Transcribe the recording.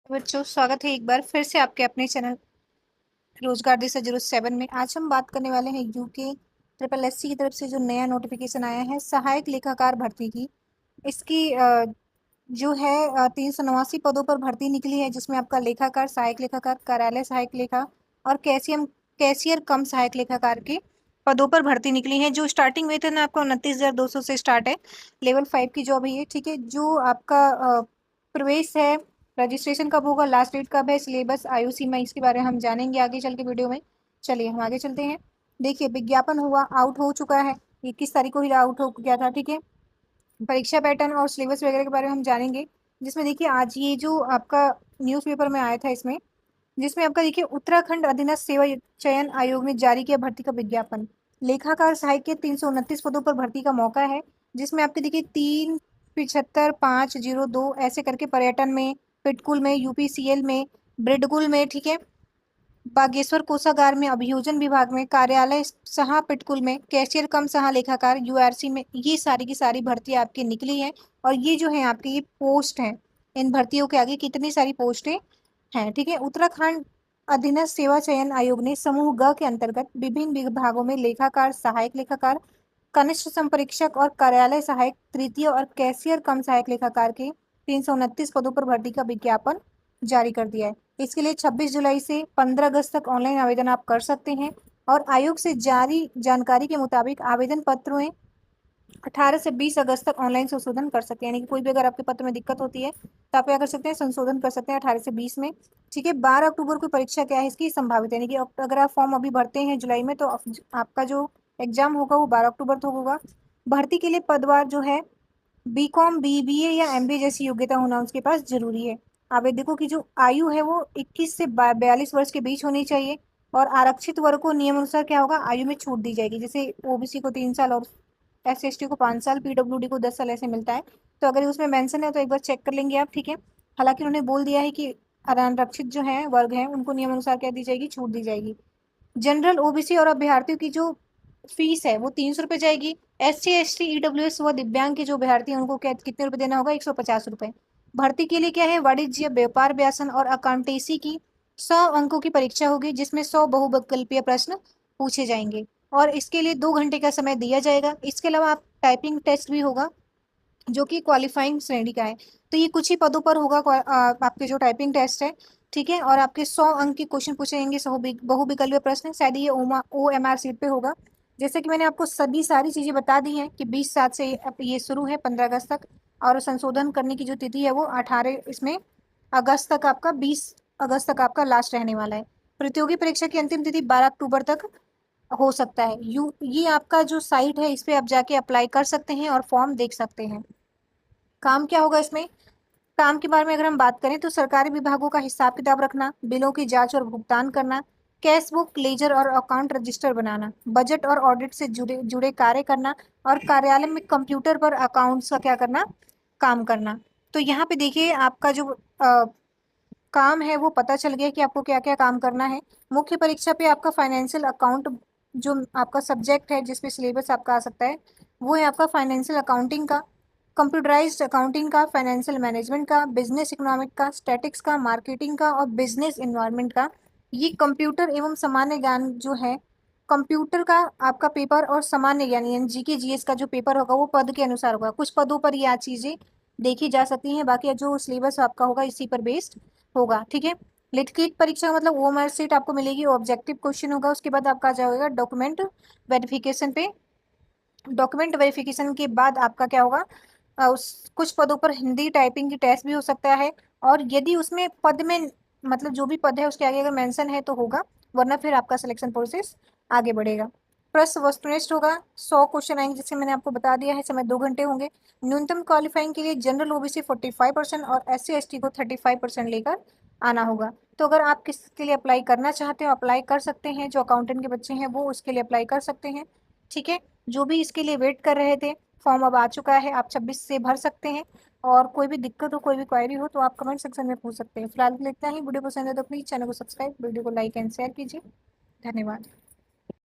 बच्चों, स्वागत है एक बार फिर से आपके अपने चैनल रोजगार दिशा 07 में। आज हम बात करने वाले हैं यूके ट्रिपल एससी की तरफ से जो नया नोटिफिकेशन आया है सहायक लेखाकार भर्ती की। इसकी जो है 389 पदों पर भर्ती निकली है, जिसमें आपका लेखाकार, सहायक लेखाकार, कार्यालय सहायक लेखा और कैशियर कम सहायक लेखाकार के पदों पर भर्ती निकली है। जो स्टार्टिंग वेतन है आपका 29,200 से स्टार्ट है। लेवल 5 की जॉब है ये, ठीक है। जो आपका प्रवेश है, रजिस्ट्रेशन कब होगा, लास्ट डेट कब है, सिलेबस, आयु सीमा, इसके बारे में हम जानेंगे आगे चल के वीडियो में। चलिए हम आगे चलते हैं। देखिए, विज्ञापन हुआ, आउट हो चुका है, 21 तारीख को ही आउट हो गया था, ठीक है। परीक्षा पैटर्न और सिलेबस वगैरह के बारे में हम जानेंगे। जिसमें देखिए आज ये जो आपका न्यूज़पेपर में आया था, इसमें जिसमें आपका देखिए उत्तराखंड अधीनस्थ सेवा चयन आयोग ने जारी किया भर्ती का विज्ञापन। लेखाकार सहायक के 329 पदों पर भर्ती का मौका है। जिसमें आपके देखिए 375,502 ऐसे करके पर्यटन में, पिटकुल में, यूपीसीएल में, ब्रिडकुल में, ठीक है, बागेश्वर कोषागार में, अभियोजन विभाग में, कार्यालय सहा पिटकुल में, कैशियर कम सहा लेखाकार यूआरसी में, ये सारी की सारी भर्तियां आपकी निकली है। और ये जो है आपकी ये पोस्ट है, इन भर्तियों के आगे कितनी सारी पोस्टें हैं, ठीक है। उत्तराखंड अधीनस्थ सेवा चयन आयोग ने समूह ग के अंतर्गत विभिन्न विभागों में लेखाकार, सहायक लेखाकार, कनिष्ठ संपरीक्षक और कार्यालय सहायक तृतीय और कैशियर कम सहायक लेखाकार के 329 पदों पर भर्ती का विज्ञापन जारी कर दिया है। इसके लिए 26 जुलाई से 15 अगस्त तक ऑनलाइन आवेदन आप कर सकते हैं। और आयोग से जारी जानकारी के मुताबिक आवेदन पत्र में 18 से 20 अगस्त तक ऑनलाइन संशोधन कर सकते हैं। यानी कि कोई भी अगर आपके पत्र में दिक्कत होती है तो आप क्या कर सकते हैं, संशोधन कर सकते हैं 18 से 20 में, ठीक है। 12 अक्टूबर को परीक्षा क्या है इसकी संभावित, यानी कि अगर आप फॉर्म अभी भरते हैं जुलाई में तो आपका जो एग्जाम होगा वो 12 अक्टूबर तक होगा। भर्ती के लिए पदवार जो है बीकॉम, बीबीए या एमबीए जैसी योग्यता होना उसके पास जरूरी है। आवेदकों की जो आयु है वो 21 से 42 वर्ष के बीच होनी चाहिए। और आरक्षित वर्ग को नियम अनुसार क्या होगा, आयु में छूट दी जाएगी। जैसे ओबीसी को 3 साल और एससी को 5 साल, पीडब्ल्यूडी को 10 साल ऐसे मिलता है। तो अगर उसमें मेंशन है तो एक बार चेक कर लेंगे आप, ठीक है। हालांकि उन्होंने बोल दिया है कि आरक्षित जो है वर्ग है उनको नियम अनुसार क्या दी जाएगी, छूट दी जाएगी। जनरल, ओबीसी और अभ्यर्थियों की जो फीस है वो 300 रुपये जाएगी। SC ST EWS व दिव्यांग के जो अभ्यर्थी हैं उनको क्या कितने रुपए देना होगा, 150 रुपये। भर्ती के लिए क्या है, वाणिज्य, व्यापार, व्यासन और अकाउंटेंसी की 100 अंकों की परीक्षा होगी, जिसमें 100 बहुविकल्पीय प्रश्न पूछे जाएंगे। और इसके लिए 2 घंटे का समय दिया जाएगा। इसके अलावा आप टाइपिंग टेस्ट भी होगा जो कि क्वालिफाइंग श्रेणी का है। तो ये कुछ ही पदों पर होगा आपके जो टाइपिंग टेस्ट है, ठीक है। और आपके 100 अंक के क्वेश्चन पूछे जाएंगे, बहुविकल्पीय प्रश्न, शायद ये OMR सीट पे होगा। जैसे कि मैंने आपको सभी सारी चीजें बता दी हैं कि 20/7 से ये शुरू है 15 अगस्त तक। और संशोधन करने की जो तिथि है वो 18 इसमें अगस्त तक, आपका 20 अगस्त तक आपका लास्ट रहने वाला है। प्रतियोगी परीक्षा की अंतिम तिथि 12 अक्टूबर तक हो सकता है। ये आपका जो साइट है इस पे आप जाके अप्लाई कर सकते हैं और फॉर्म देख सकते हैं। काम क्या होगा इसमें, काम के बारे में अगर हम बात करें तो सरकारी विभागों का हिसाब किताब रखना, बिलों की जांच और भुगतान करना, कैश बुक, लेजर और अकाउंट रजिस्टर बनाना, बजट और ऑडिट से जुड़े जुड़े कार्य करना, और कार्यालय में कंप्यूटर पर अकाउंट्स का क्या करना, काम करना। तो यहाँ पे देखिए आपका जो काम है वो पता चल गया कि आपको क्या क्या काम करना है। मुख्य परीक्षा पे आपका फाइनेंशियल अकाउंट जो आपका सब्जेक्ट है जिसपे सिलेबस आपका आ सकता है वो है आपका फाइनेंशियल अकाउंटिंग का, कंप्यूटराइज्ड अकाउंटिंग का, फाइनेंशियल मैनेजमेंट का, बिजनेस इकोनॉमिक का, स्टैटिक्स का, मार्केटिंग का और बिजनेस इन्वायरमेंट का। ये कंप्यूटर एवं सामान्य ज्ञान जो है, कंप्यूटर का आपका पेपर और सामान्य ज्ञान यानी जीके जीएस का जो पेपर होगा वो पद के अनुसार होगा। कुछ पदों पर ये चीजें देखी जा सकती हैं, बाकी जो सिलेबस आपका होगा इसी पर बेस्ड होगा, ठीक है। लिखित परीक्षा का मतलब OMR सीट आपको मिलेगी, ऑब्जेक्टिव क्वेश्चन होगा। उसके बाद आपका जाएगा डॉक्यूमेंट वेरिफिकेशन पे। डॉक्यूमेंट वेरिफिकेशन के बाद आपका क्या होगा, उस कुछ पदों पर हिंदी टाइपिंग की टेस्ट भी हो सकता है। और यदि उसमें पद में मतलब जो भी पद है उसके आगे अगर मेंशन है तो होगा, वरना फिर आपका सिलेक्शन प्रोसेस आगे बढ़ेगा। प्रश्न वस्तुनिष्ठ होगा, 100 क्वेश्चन आएंगे, जैसे मैंने आपको बता दिया है। समय 2 घंटे होंगे। न्यूनतम क्वालिफाइंग के लिए जनरल OBC 45% और SC ST को 35% लेकर आना होगा। तो अगर आप किसके लिए अप्लाई करना चाहते हो अप्लाई कर सकते हैं, जो अकाउंटेंट के बच्चे हैं वो उसके लिए अप्लाई कर सकते हैं, ठीक है। जो भी इसके लिए वेट कर रहे थे, फॉर्म अब आ चुका है, आप 26 से भर सकते हैं। और कोई भी दिक्कत हो, कोई भी क्वेरी हो तो आप कमेंट सेक्शन में पूछ सकते हैं। फिलहाल के लिए इतना ही। वीडियो पसंद है तो प्लीज चैनल को सब्सक्राइब, वीडियो को लाइक एंड शेयर कीजिए। धन्यवाद।